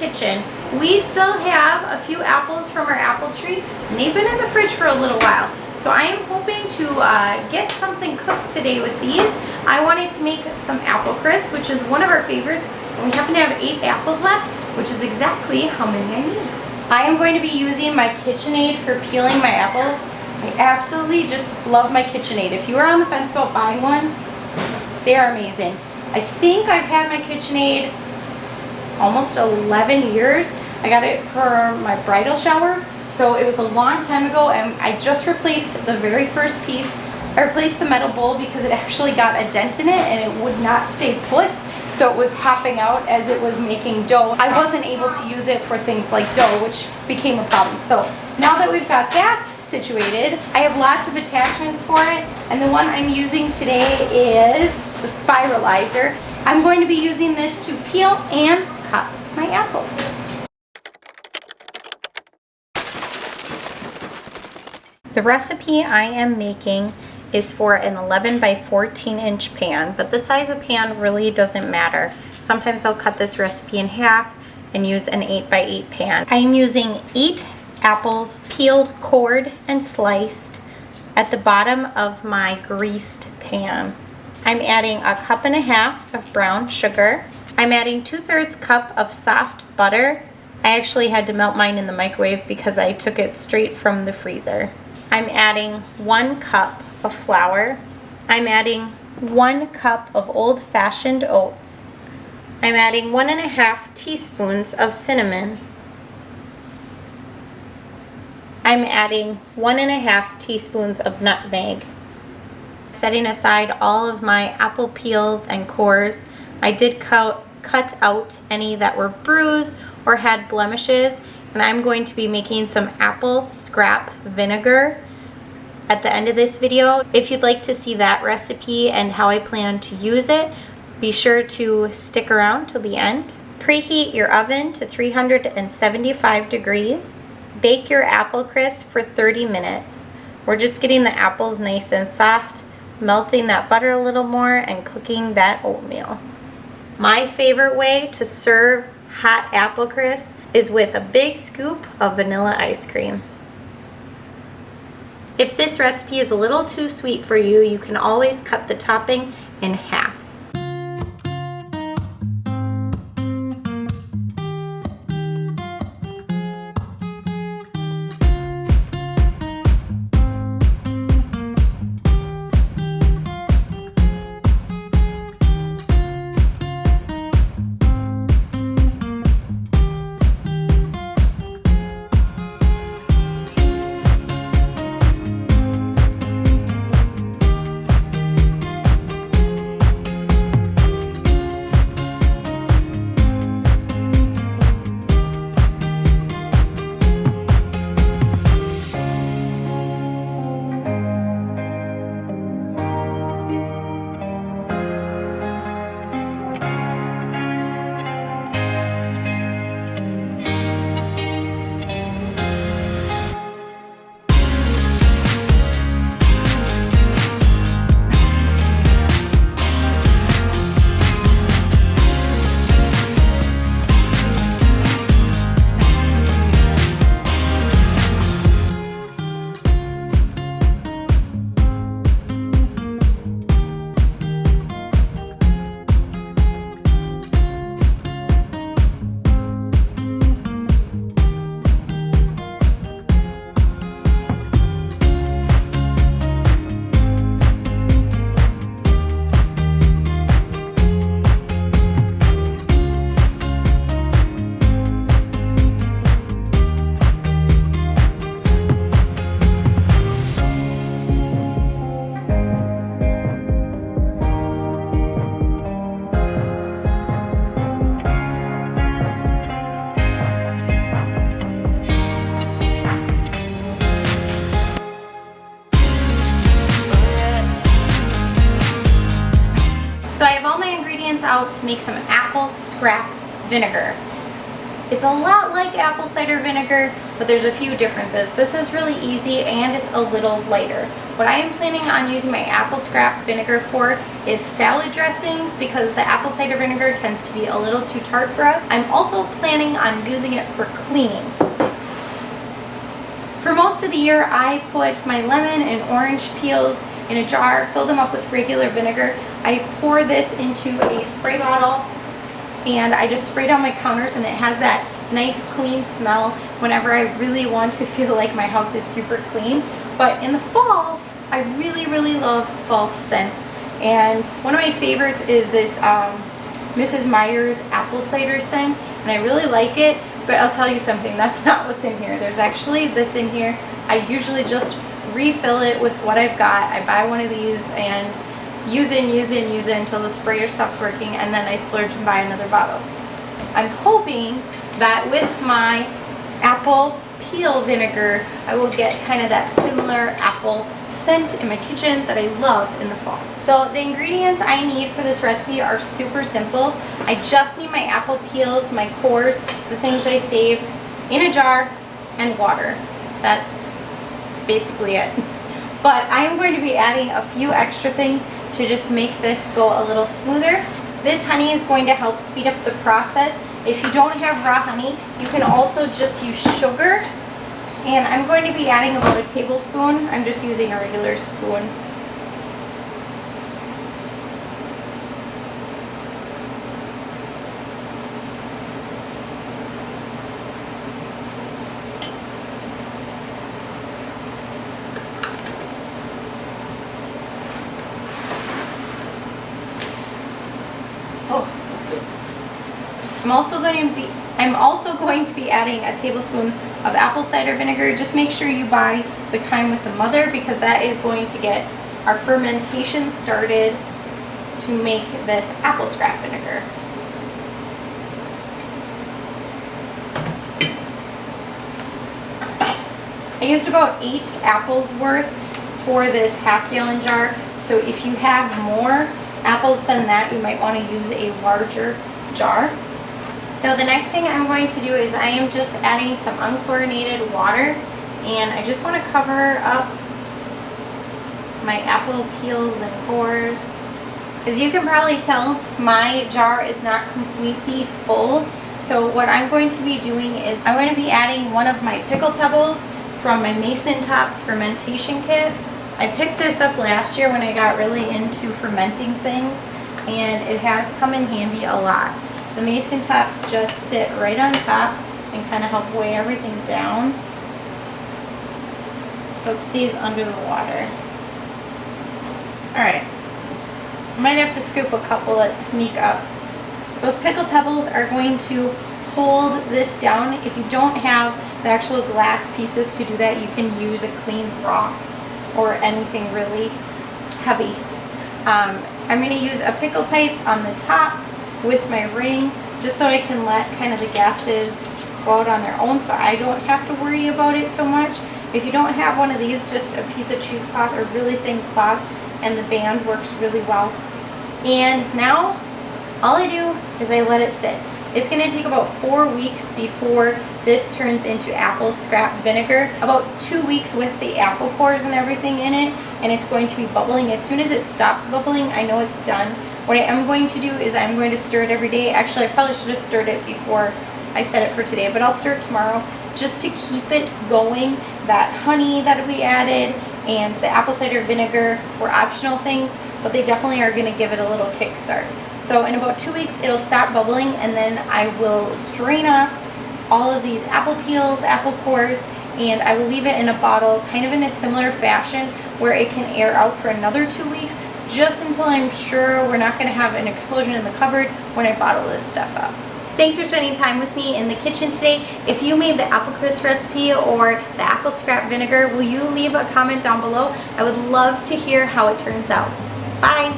kitchen. We still have a few apples from our apple tree, and they've been in the fridge for a little while. So I am hoping to get something cooked today with these. I wanted to make some apple crisp, which is one of our favorites, and we happen to have 8 apples left, which is exactly how many I need. I am going to be using my KitchenAid for peeling my apples. I absolutely just love my KitchenAid. If you are on the fence about buying one, they are amazing. I think I've had my KitchenAid almost 11 years. I got it for my bridal shower, so it was a long time ago, and I just replaced the very first piece. I replaced the metal bowl because it actually got a dent in it and it would not stay put, so it was popping out as it was making dough. I wasn't able to use it for things like dough, which became a problem. So now that we've got that situated, I have lots of attachments for it, and the one I'm using today is the spiralizer. I'm going to be using this to peel and cut my apples. The recipe I am making is for an 11 by 14 inch pan, but the size of pan really doesn't matter. Sometimes I'll cut this recipe in half and use an 8 by 8 pan. I am using 8 apples peeled, cored, and sliced at the bottom of my greased pan. I'm adding a 1.5 cups of brown sugar. I'm adding 2/3 cup of soft butter. I actually had to melt mine in the microwave because I took it straight from the freezer. I'm adding 1 cup of flour. I'm adding 1 cup of old-fashioned oats. I'm adding 1.5 teaspoons of cinnamon. I'm adding 1.5 teaspoons of nutmeg. Setting aside all of my apple peels and cores, I did cut out any that were bruised or had blemishes, and I'm going to be making some apple scrap vinegar at the end of this video. If you'd like to see that recipe and how I plan to use it, be sure to stick around till the end. Preheat your oven to 375 degrees. Bake your apple crisp for 30 minutes. We're just getting the apples nice and soft, melting that butter a little more, and cooking that oatmeal. My favorite way to serve hot apple crisp is with a big scoop of vanilla ice cream. If this recipe is a little too sweet for you, you can always cut the topping in half. So I have all my ingredients out to make some apple scrap vinegar. It's a lot like apple cider vinegar, but there's a few differences. This is really easy and it's a little lighter. What I am planning on using my apple scrap vinegar for is salad dressings, because the apple cider vinegar tends to be a little too tart for us. I'm also planning on using it for cleaning. For most of the year, I put my lemon and orange peels in a jar, fill them up with regular vinegar. I pour this into a spray bottle and I just spray down my counters, and it has that nice clean smell whenever I really want to feel like my house is super clean. But in the fall, I really love fall scents, and one of my favorites is this Mrs. Meyer's apple cider scent, and I really like it. But I'll tell you something, that's not what's in here. There's actually this in here. I usually just refill it with what I've got. I buy one of these and use it until the sprayer stops working, and then I splurge and buy another bottle. I'm hoping that with my apple peel vinegar, I will get kind of that similar apple scent in my kitchen that I love in the fall. So the ingredients I need for this recipe are super simple. I just need my apple peels, my cores, the things I saved, in a jar, and water. That's basically it. But I am going to be adding a few extra things to just make this go a little smoother. This honey is going to help speed up the process. If you don't have raw honey, you can also just use sugar. And I'm going to be adding about a tablespoon. I'm just using a regular spoon. Oh, so sweet. I'm also going to be adding a tablespoon of apple cider vinegar. Just make sure you buy the kind with the mother, because that is going to get our fermentation started to make this apple scrap vinegar. I used about 8 apples worth for this half-gallon jar, so if you have more apples than that, you might want to use a larger jar. So the next thing I'm going to do is I am just adding some unchlorinated water, and I just want to cover up my apple peels and cores. As you can probably tell, my jar is not completely full, so what I'm going to be doing is I'm going to be adding one of my pickle pebbles from my Mason Tops fermentation kit. I picked this up last year when I got really into fermenting things, and it has come in handy a lot. The Mason Tops just sit right on top and kind of help weigh everything down so it stays under the water. Alright, I might have to scoop a couple that sneak up. Those pickle pebbles are going to hold this down. If you don't have the actual glass pieces to do that, you can use a clean rock or anything really heavy. I'm going to use a pickle pipe on the top with my ring, just so I can let kind of the gases go out on their own, so I don't have to worry about it so much. If you don't have one of these, just a piece of cheesecloth or really thin cloth, and the band works really well. And now all I do is I let it sit. It's going to take about 4 weeks before this turns into apple scrap vinegar, about 2 weeks with the apple cores and everything in it, and it's going to be bubbling. As soon as it stops bubbling, I know it's done. What I am going to do is I'm going to stir it every day. Actually, I probably should have stirred it before I set it for today, but I'll stir it tomorrow just to keep it going. That honey that we added and the apple cider vinegar were optional things, but they definitely are going to give it a little kickstart. So in about 2 weeks, it'll stop bubbling, and then I will strain off all of these apple peels, apple cores, and I will leave it in a bottle kind of in a similar fashion where it can air out for another 2 weeks, just until I'm sure we're not going to have an explosion in the cupboard when I bottle this stuff up. Thanks for spending time with me in the kitchen today. If you made the apple crisp recipe or the apple scrap vinegar, will you leave a comment down below? I would love to hear how it turns out. Bye!